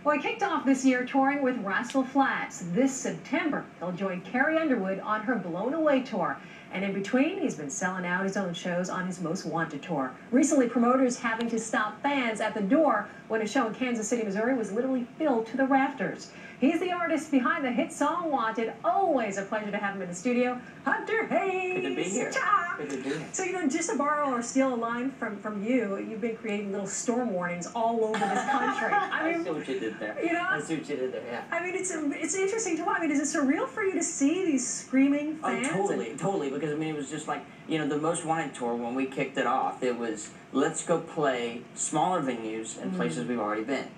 Well, he kicked off this year touring with Rascal Flatts. This September, he'll join Carrie Underwood on her Blown Away tour. And in between, he's been selling out his own shows on his Most Wanted tour. Recently, promoters having to stop fans at the door when a show in Kansas City, Missouri was literally filled to the rafters. He's the artist behind the hit song Wanted. Always a pleasure to have him in the studio. Hunter Hayes. Good to be here. Good to be here. So, just to borrow or steal a line from you, you've been creating little storm warnings all over this country. I see what you did there. I see what you did there, yeah. I mean, it's interesting to watch. I mean, is it surreal for you to see these screaming fans? Oh, totally. Because, I mean, it was just like, the Most Wanted tour, when we kicked it off, it was, let's go play smaller venues and places we've already been,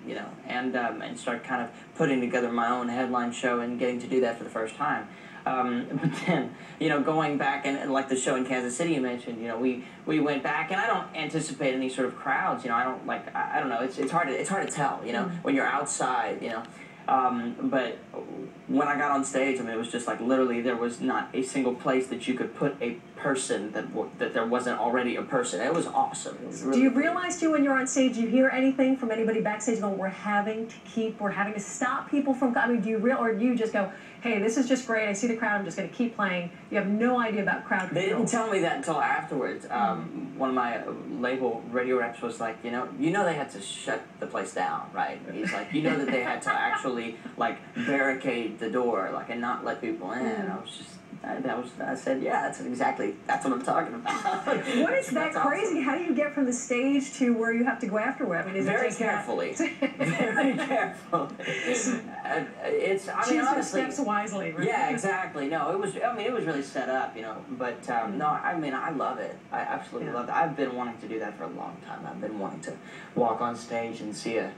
and start kind of putting together my own headline show and getting to do that for the first time. But then, going back and like the show in Kansas City you mentioned, we went back, and I don't anticipate any sort of crowds, I don't know, it's hard to tell, when you're outside, but when I got on stage, I mean, it was just like literally there was not a single place that you could put a person that there wasn't already a person. It was awesome. It was really Do you realize too when you're on stage, you hear anything from anybody backstage going, we're having to stop people from, I mean, or do you just go, hey, this is just great, I see the crowd, I'm just going to keep playing. You have no idea about crowd control. They didn't tell me that until afterwards. One of my label radio reps was like, you know they had to shut the place down, right? He's like, that they had to actually, like, barricade the door, like, and not let people in. I was just, I said, yeah, that's what I'm talking about. What is that crazy? How do you get from the stage to where you have to go afterward? I mean, very carefully. Very carefully. It's, I mean, choose honestly, your steps wisely, right? Yeah, exactly. No, it was really set up, but no, I mean, I love it. I absolutely love it. I've been wanting to do that for a long time. I've been wanting to walk on stage and see a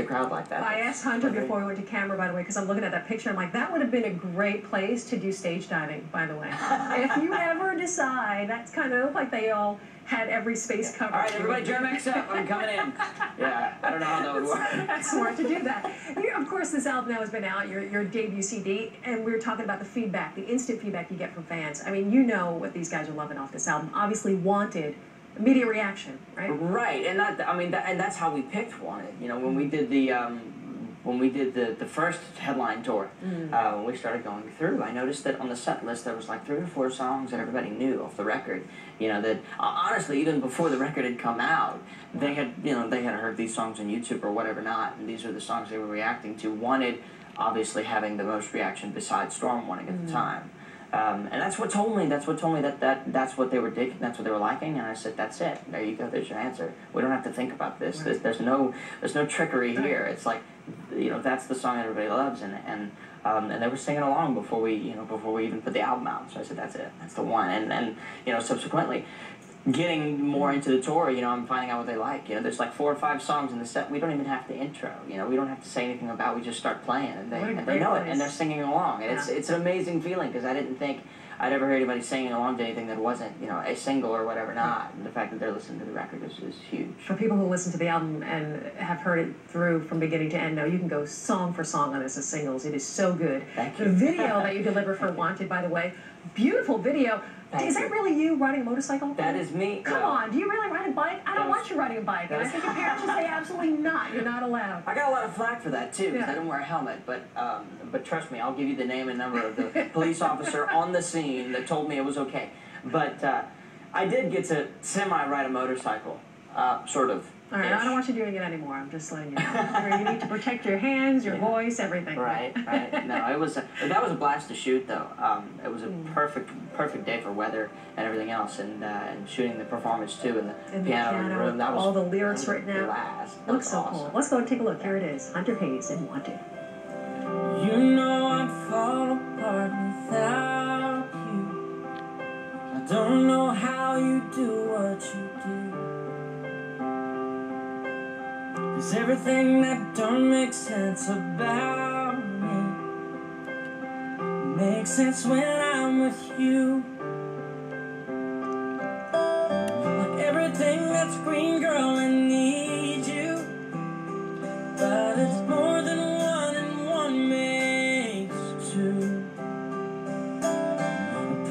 crowd like that. I asked Hunter before we went to camera, by the way, because I'm looking at that picture. I'm like, that would have been a great place to do stage diving, by the way. If you ever decide, that's kind of like they all had every space covered. All right, everybody, Germex up. I'm coming in. Yeah, I don't know how that would work. That's smart to do that. Of course, this album now has been out, your debut CD, and we were talking about the feedback, the instant feedback you get from fans. I mean, you know what these guys are loving off this album. Obviously, Wanted. Immediate reaction, right? Right, and that's how we picked Wanted. When we did the first headline tour, when we started going through, I noticed that on the set list there was like 3 or 4 songs that everybody knew off the record. That honestly, even before the record had come out, they had heard these songs on YouTube or whatever not, and these were the songs they were reacting to. Wanted, obviously, having the most reaction besides Storm Warning at the time. And that's what told me that's what they were digging, that's what they were liking, and I said, that's it. There you go, there's your answer. We don't have to think about this. Right. There's no trickery here. It's like, that's the song everybody loves, and they were singing along before we even put the album out. So I said, that's it. That's the one. And subsequently, getting more into the tour, I'm finding out what they like. There's like 4 or 5 songs in the set we don't even have to intro. We don't have to say anything about. We just start playing, and they know it, and they're singing along. And it's an amazing feeling, because I didn't think I'd ever hear anybody singing along to anything that wasn't, a single or whatever not. And the fact that they're listening to the record is huge. For people who listen to the album and have heard it through from beginning to end, now you can go song for song on this as singles. It is so good. Thank you. The video that you deliver for Wanted, by the way, beautiful video. Is that really you riding a motorcycle? That is me. Come on, do you really ride a bike? I don't want you riding a bike. And I think your parents should say absolutely not. You're not allowed. I got a lot of flack for that too, because I didn't wear a helmet. But trust me, I'll give you the name and number of the police officer on the scene that told me it was okay. But I did get to semi-ride a motorcycle, sort of. All right, I don't want you doing it anymore. I'm just letting you know. You need to protect your hands, your voice, everything. Right. No, that was a blast to shoot, though. It was a perfect day for weather and everything else, and shooting the performance too in the piano room. That was all the lyrics written out. Blast. Looks so awesome. Cool. Let's go and take a look. Here it is. Hunter Hayes and Wanted. I'd fall apart without you. I don't know how you do what you do. 'Cause everything that don't make sense about me makes sense when I'm with you. Like everything that's green, girl, I need you. But it's more than one, and one makes 2.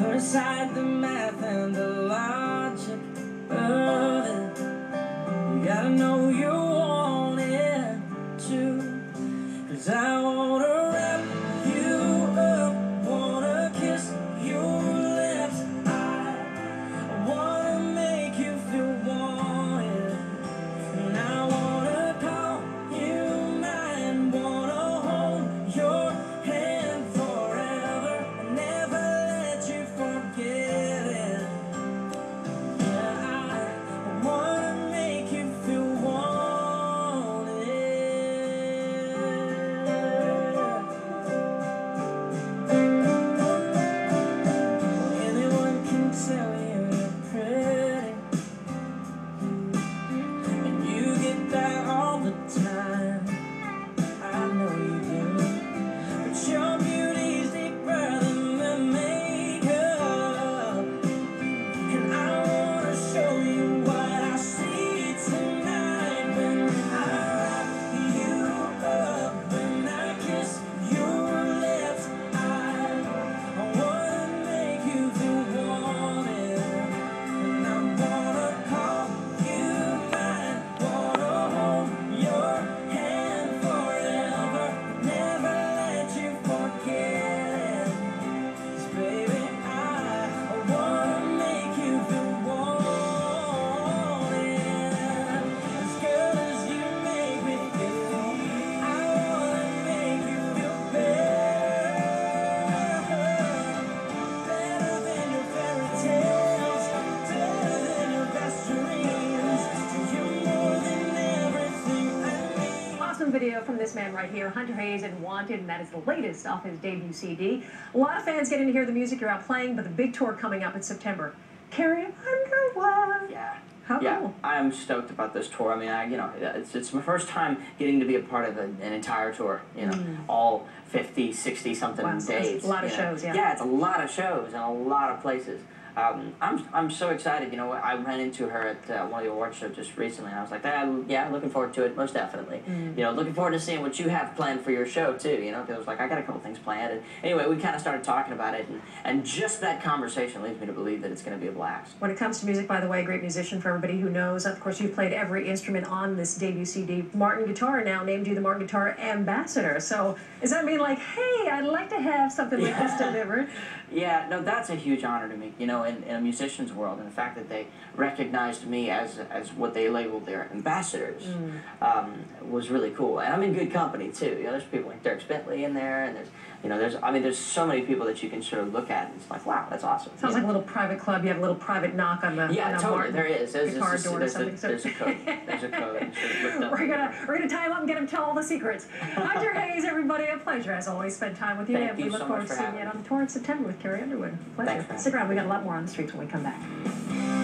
Put aside the math and the logic of it. You gotta know you want it too. awesome video from this man right here, Hunter Hayes and Wanted, and that is the latest off his debut CD. A lot of fans getting to hear the music you're out playing, but the big tour coming up in September. Carrie Underwood. Yeah. How cool. I'm stoked about this tour. I mean, it's my first time getting to be a part of an entire tour. All 50, 60 something days. A lot of shows, yeah. Yeah, it's a lot of shows and a lot of places. I'm so excited. I ran into her at one of the award shows just recently, and I was like, yeah, looking forward to it, most definitely. Looking forward to seeing what you have planned for your show too. Because I was like, I got a couple things planned. And anyway, we kind of started talking about it, and just that conversation leads me to believe that it's going to be a blast. When it comes to music, by the way, great musician for everybody who knows. Of course, you've played every instrument on this debut CD. Martin Guitar now named you the Martin Guitar Ambassador. So does that mean like, hey, I'd like to have something like this delivered? Yeah, no, that's a huge honor to me, in a musician's world, and the fact that they recognized me as what they labeled their ambassadors was really cool. And I'm in good company too. There's people like Dirk Bentley in there, and there's so many people that you can sort of look at, and it's like, wow, that's awesome. Sounds like a little private club. You have a little private knock on the totally. Martin There is. guitar door or something. There's a code. There's a code. We're gonna tie him up and get him to tell all the secrets. Hunter Hayes, everybody, a pleasure as always. Spend time with you, Thank and you we look so forward much to for seeing you having on the tour in September with Carrie Underwood. Pleasure. Thanks. Stick around. We got a lot more on the streets when we come back.